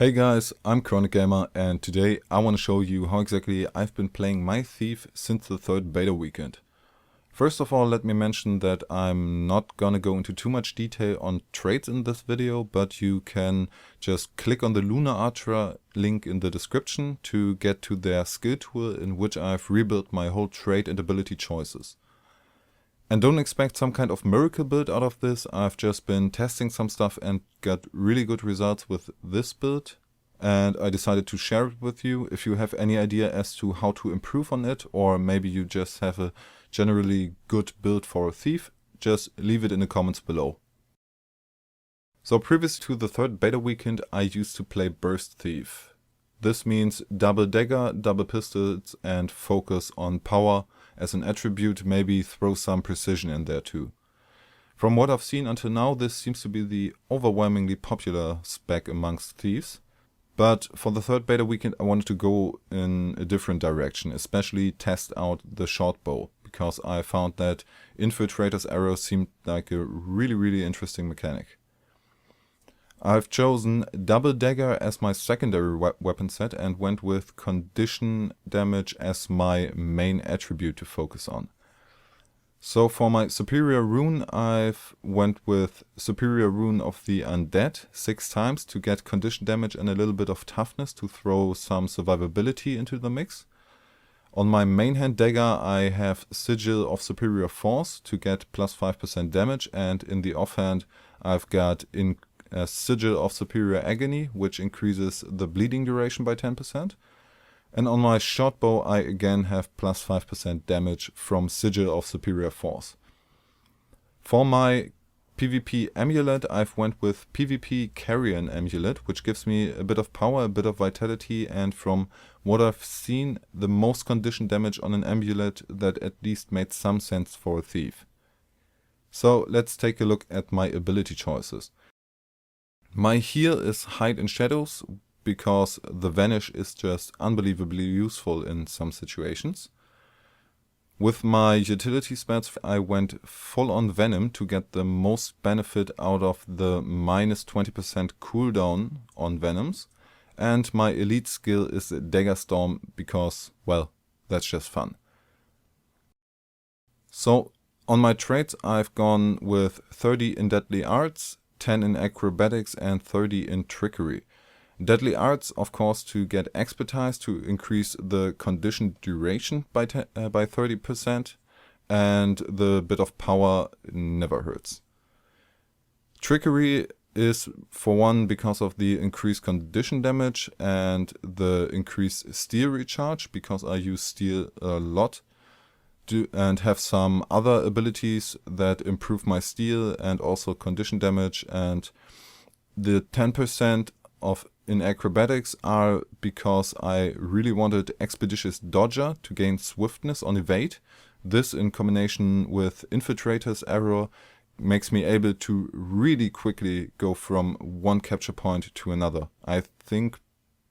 Hey guys, I'm Chronic Gamer and today I want to show you how exactly I've been playing my Thief since the third beta weekend. First of all, let me mention that I'm not gonna go into too much detail on traits in this video, but you can just click on the Lunar Archer link in the description to get to their skill tool in which I've rebuilt my whole trait and ability choices. And don't expect some kind of miracle build out of this. I've just been testing some stuff and got really good results with this build. And I decided to share it with you. If you have any idea as to how to improve on it, or maybe you just have a generally good build for a thief, just leave it in the comments below. So previous to the third beta weekend, I used to play Burst Thief. This means double dagger, double pistols, and focus on power as an attribute, maybe throw some precision in there too. From what I've seen until now, this seems to be the overwhelmingly popular spec amongst thieves. But for the third beta weekend, I wanted to go in a different direction, especially test out the short bow, because I found that Infiltrator's arrow seemed like a really interesting mechanic. I've chosen double dagger as my secondary weapon set and went with condition damage as my main attribute to focus on. So for my superior rune, I've went with superior rune of the undead 6 times to get condition damage and a little bit of toughness to throw some survivability into the mix. On my main hand dagger, I have sigil of superior force to get plus 5% damage, and in the offhand I've got a sigil of superior agony, which increases the bleeding duration by 10%. And on my short bow, I again have plus 5% damage from sigil of superior force. For my PvP amulet, I've went with PvP carrion amulet, which gives me a bit of power, a bit of vitality, and from what I've seen, the most condition damage on an amulet that at least made some sense for a thief. So let's take a look at my ability choices. My heal is Hide in Shadows, because the Vanish is just unbelievably useful in some situations. With my utility spells, I went full on Venom to get the most benefit out of the minus 20% cooldown on Venoms. And my elite skill is Dagger Storm because, well, that's just fun. So on my traits, I've gone with 30 in Deadly Arts, 10 in Acrobatics, and 30 in Trickery. Deadly Arts, of course, to get expertise to increase the condition duration by 30%, and the bit of power never hurts. Trickery is, for one, because of the increased condition damage and the increased steel recharge, because I use steel a lot, and have some other abilities that improve my steel and also condition damage. And the 10% of in acrobatics are because I really wanted Expeditious Dodger to gain swiftness on evade. This in combination with Infiltrator's arrow makes me able to really quickly go from one capture point to another. I think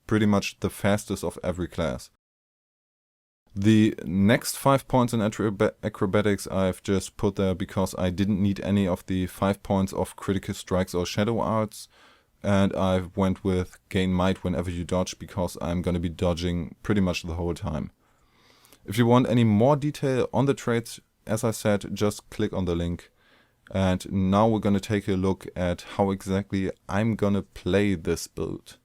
pretty much the fastest of every class. The next 5 points in acrobatics I've just put there because I didn't need any of the 5 points of critical strikes or shadow arts. And I went with gain might whenever you dodge because I'm going to be dodging pretty much the whole time. If you want any more detail on the traits, as I said, just click on the link. And now we're going to take a look at how exactly I'm going to play this build.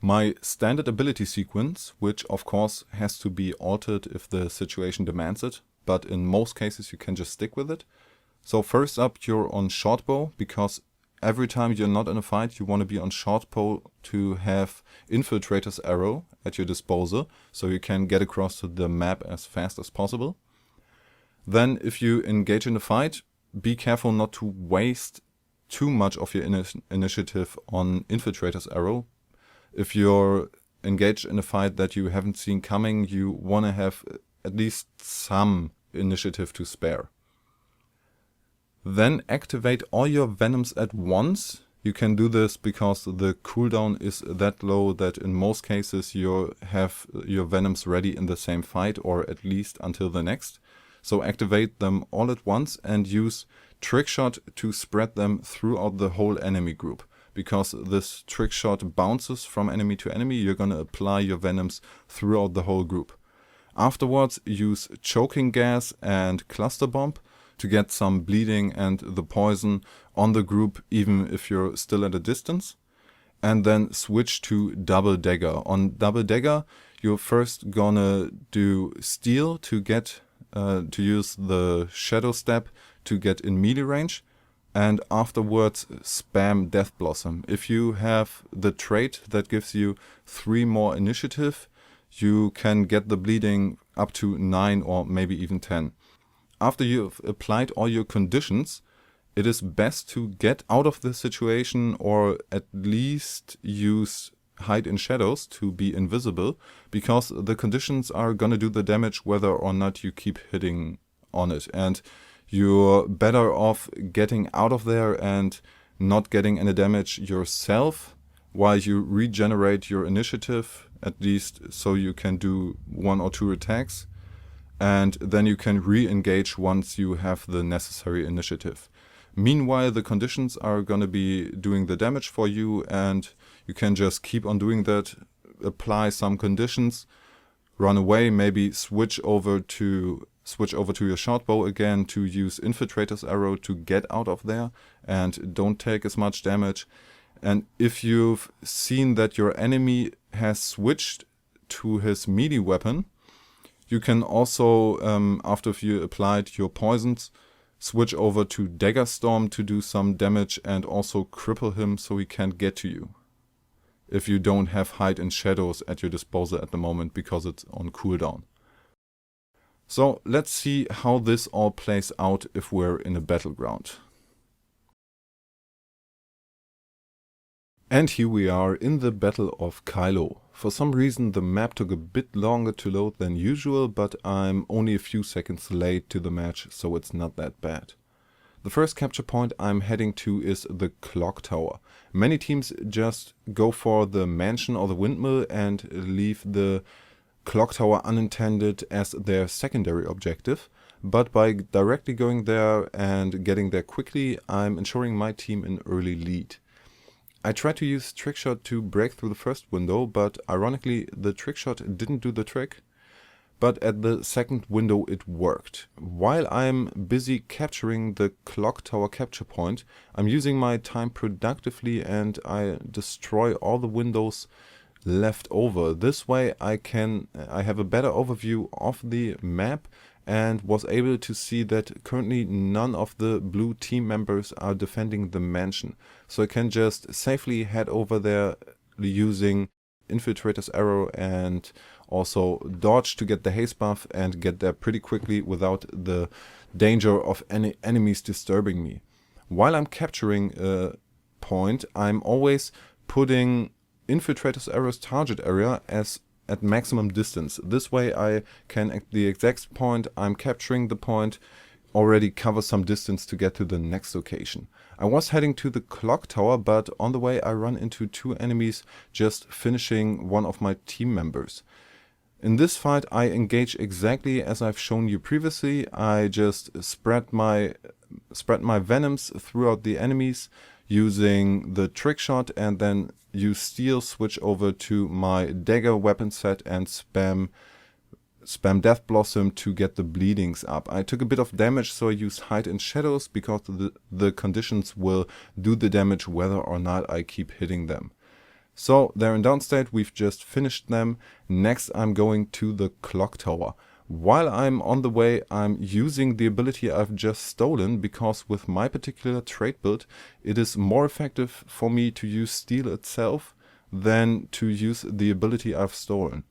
My standard ability sequence, which of course has to be altered if the situation demands it, but in most cases you can just stick with it. So first up, you're on short bow, because every time you're not in a fight, you want to be on short bow to have Infiltrator's arrow at your disposal, so you can get across to the map as fast as possible. Then if you engage in a fight, be careful not to waste too much of your initiative on Infiltrator's arrow. If you're engaged in a fight that you haven't seen coming, you want to have at least some initiative to spare. Then activate all your Venoms at once. You can do this because the cooldown is that low that in most cases you have your Venoms ready in the same fight, or at least until the next. So activate them all at once and use Trickshot to spread them throughout the whole enemy group. because this trick shot bounces from enemy to enemy. You're gonna apply your venoms throughout the whole group. Afterwards, use choking gas and cluster bomb to get some bleeding and the poison on the group, even if you're still at a distance. And then switch to double dagger. On double dagger, you're first gonna do steal to get to use the shadow step to get in melee range, and afterwards spam Death Blossom. If you have the trait that gives you 3 more initiative, you can get the bleeding up to 9 or maybe even 10. After you've applied all your conditions, it is best to get out of the situation, or at least use hide in shadows to be invisible, because the conditions are gonna do the damage whether or not you keep hitting on it. And you're better off getting out of there and not getting any damage yourself while you regenerate your initiative, at least so you can do 1 or 2 attacks. And then you can re-engage once you have the necessary initiative. Meanwhile, the conditions are going to be doing the damage for you, and you can just keep on doing that, apply some conditions, run away, maybe switch over to your short bow again to use Infiltrator's Arrow to get out of there and don't take as much damage. And if you've seen that your enemy has switched to his melee weapon, you can also, after you applied your poisons, switch over to Dagger Storm to do some damage and also cripple him so he can't get to you, if you don't have hide in shadows at your disposal at the moment because it's on cooldown. So let's see how this all plays out if we're in a battleground. And here we are in the Battle of Kyhlo. For some reason the map took a bit longer to load than usual, but I'm only a few seconds late to the match, so it's not that bad. The first capture point I'm heading to is the clock tower. Many teams just go for the mansion or the windmill and leave the clock tower unintended as their secondary objective, but by directly going there and getting there quickly, I'm ensuring my team an early lead. I tried to use trickshot to break through the first window, but ironically the trickshot didn't do the trick. But at the second window it worked. While I'm busy capturing the clock tower capture point, I'm using my time productively and I destroy all the windows left over. This way I have a better overview of the map and was able to see that currently none of the blue team members are defending the mansion. So I can just safely head over there using Infiltrator's Arrow and also dodge to get the haste buff and get there pretty quickly without the danger of any enemies disturbing me. While I'm capturing a point, I'm always putting Infiltrator's Arrow's target area at maximum distance. This way I can, at the exact point I'm capturing the point, already cover some distance to get to the next location. I was heading to the clock tower, but on the way I run into 2 enemies just finishing one of my team members. In this fight I engage exactly as I've shown you previously. I just spread my venoms throughout the enemies using the trick shot, and then use steal, switch over to my dagger weapon set and spam Death Blossom to get the bleedings up. I took a bit of damage, so I used hide in shadows because the conditions will do the damage whether or not I keep hitting them. So they're in downstate, we've just finished them. Next I'm going to the clock tower. While I'm on the way, I'm using the ability I've just stolen, because with my particular trait build, it is more effective for me to use steal itself than to use the ability I've stolen.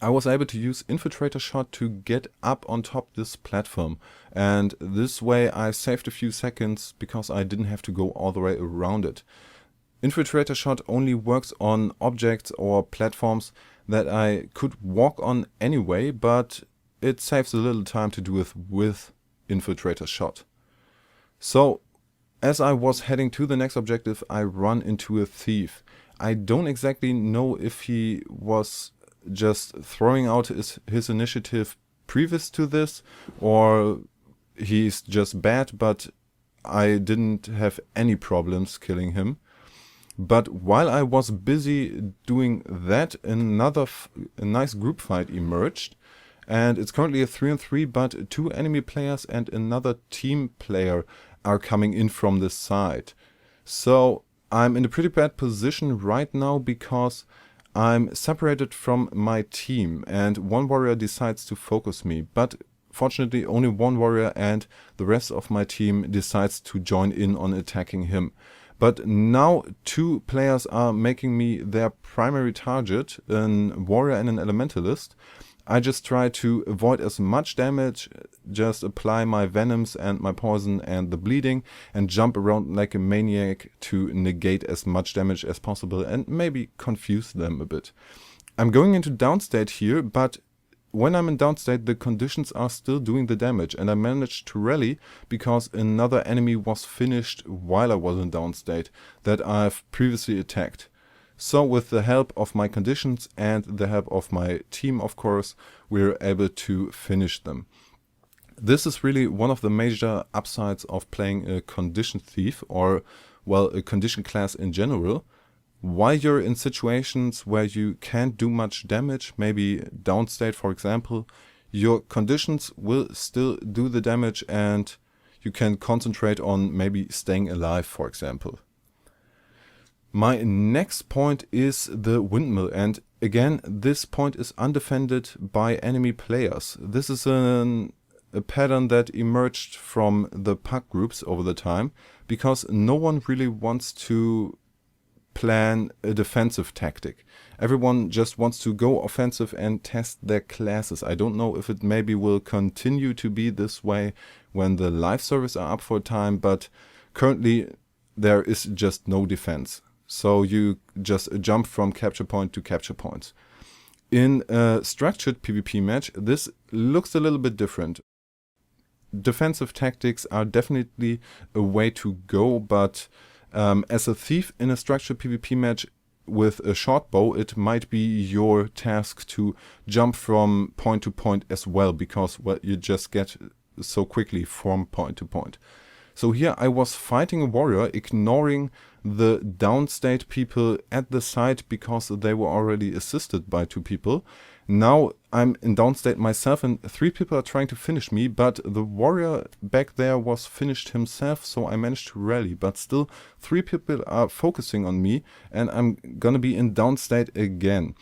I was able to use Infiltrator Shot to get up on top this platform, and this way I saved a few seconds because I didn't have to go all the way around it. Infiltrator Shot only works on objects or platforms that I could walk on anyway, but it saves a little time to do it with Infiltrator Shot. So, as I was heading to the next objective, I run into a thief. I don't exactly know if he was just throwing out his initiative previous to this, or he's just bad, but I didn't have any problems killing him. But while I was busy doing that, a nice group fight emerged. And it's currently a 3-on-3, but 2 enemy players and another team player are coming in from this side. So I'm in a pretty bad position right now because I'm separated from my team and one warrior decides to focus me. But fortunately only one warrior and the rest of my team decides to join in on attacking him. But now 2 players are making me their primary target, a warrior and an elementalist. I just try to avoid as much damage, just apply my venoms and my poison and the bleeding and jump around like a maniac to negate as much damage as possible and maybe confuse them a bit. I'm going into downstate here, but when I'm in downstate the conditions are still doing the damage and I managed to rally because another enemy was finished while I was in downstate that I've previously attacked. So with the help of my conditions and the help of my team, of course, we're able to finish them. This is really one of the major upsides of playing a condition thief or, well, a condition class in general. While you're in situations where you can't do much damage, maybe downstate for example, your conditions will still do the damage and you can concentrate on maybe staying alive, for example. My next point is the windmill, and again this point is undefended by enemy players. This is a pattern that emerged from the puck groups over the time because no one really wants to plan a defensive tactic. Everyone just wants to go offensive and test their classes. I don't know if it maybe will continue to be this way when the live servers are up for a time, but currently there is just no defense. So you just jump from capture point to capture points. In a structured PvP match, this looks a little bit different. Defensive tactics are definitely a way to go, but as a thief in a structured PvP match with a short bow, it might be your task to jump from point to point as well, because well, you just get so quickly from point to point. So here I was fighting a warrior, ignoring the downstate people at the side because they were already assisted by 2 people. Now I'm in downstate myself and 3 people are trying to finish me, but the warrior back there was finished himself, so I managed to rally. But still 3 people are focusing on me and I'm gonna be in downstate again.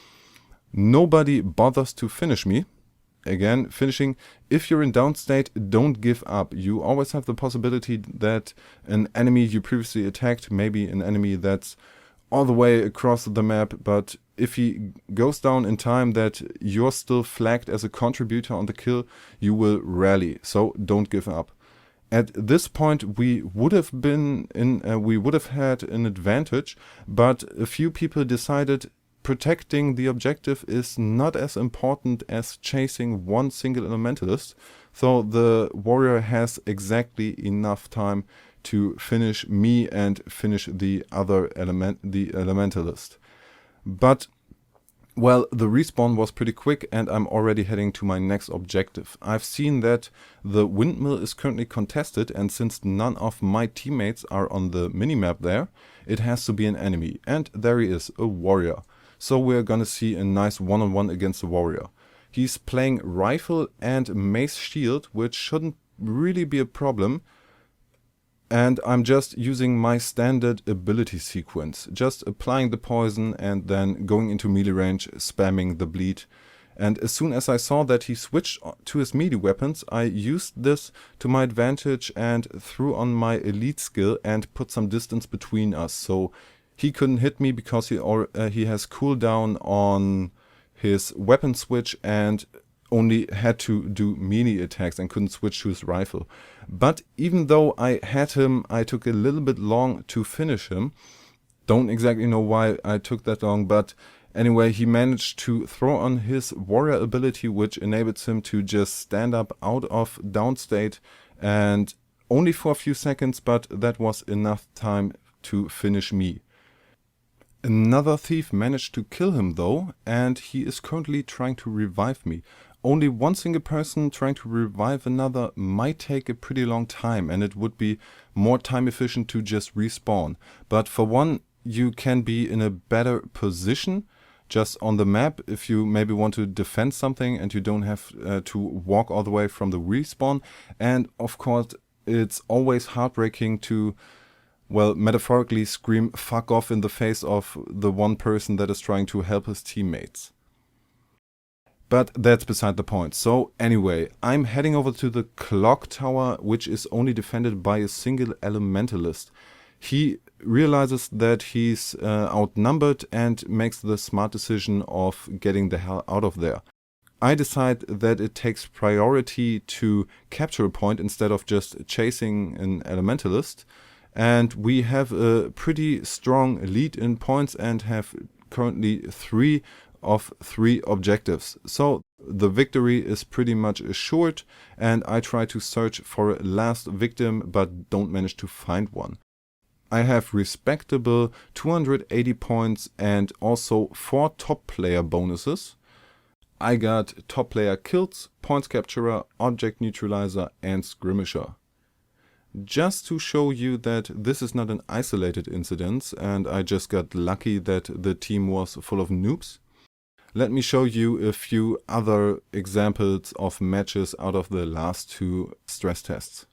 Nobody bothers to finish me. Again, finishing, if you're in downstate, don't give up. You always have the possibility that an enemy you previously attacked, maybe an enemy that's all the way across the map, but if he goes down in time that you're still flagged as a contributor on the kill, you will rally. So don't give up. At this point we would have had an advantage, but a few people decided protecting the objective is not as important as chasing one single elementalist, so the warrior has exactly enough time to finish me and finish the other elementalist. But well, the respawn was pretty quick and I'm already heading to my next objective. I've seen that the windmill is currently contested, and since none of my teammates are on the minimap there, it has to be an enemy, and there he is, a warrior. So we're gonna see a nice one-on-one against the warrior. He's playing rifle and mace shield, which shouldn't really be a problem. And I'm just using my standard ability sequence, just applying the poison and then going into melee range, spamming the bleed. And as soon as I saw that he switched to his melee weapons, I used this to my advantage and threw on my elite skill and put some distance between us. So he couldn't hit me because he has cooldown on his weapon switch and only had to do melee attacks and couldn't switch to his rifle. But even though I had him, I took a little bit long to finish him. Don't exactly know why I took that long, but anyway, he managed to throw on his warrior ability, which enables him to just stand up out of downstate, and only for a few seconds, but that was enough time to finish me. Another thief managed to kill him though, and he is currently trying to revive me. Only one single person trying to revive another might take a pretty long time, and it would be more time efficient to just respawn. But for one, you can be in a better position just on the map if you maybe want to defend something and you don't have to walk all the way from the respawn. And of course, it's always heartbreaking to, well, metaphorically scream fuck off in the face of the one person that is trying to help his teammates. But that's beside the point. So anyway, I'm heading over to the clock tower, which is only defended by a single elementalist. He realizes that he's outnumbered and makes the smart decision of getting the hell out of there. I decide that it takes priority to capture a point instead of just chasing an elementalist. And we have a pretty strong lead in points and have currently 3 of 3 objectives. So the victory is pretty much assured, and I try to search for a last victim but don't manage to find one. I have respectable 280 points and also 4 top player bonuses. I got top player kills, points capturer, object neutralizer and skirmisher. Just to show you that this is not an isolated incident and I just got lucky that the team was full of noobs, let me show you a few other examples of matches out of the last 2 stress tests.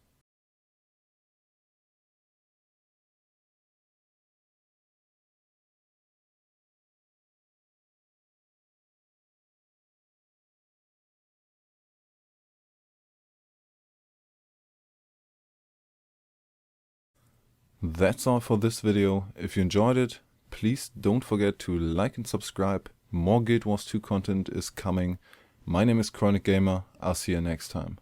That's all for this video. If you enjoyed it, please don't forget to like and subscribe. More GW2 content is coming. My name is Chronic Gamer. I'll see you next time.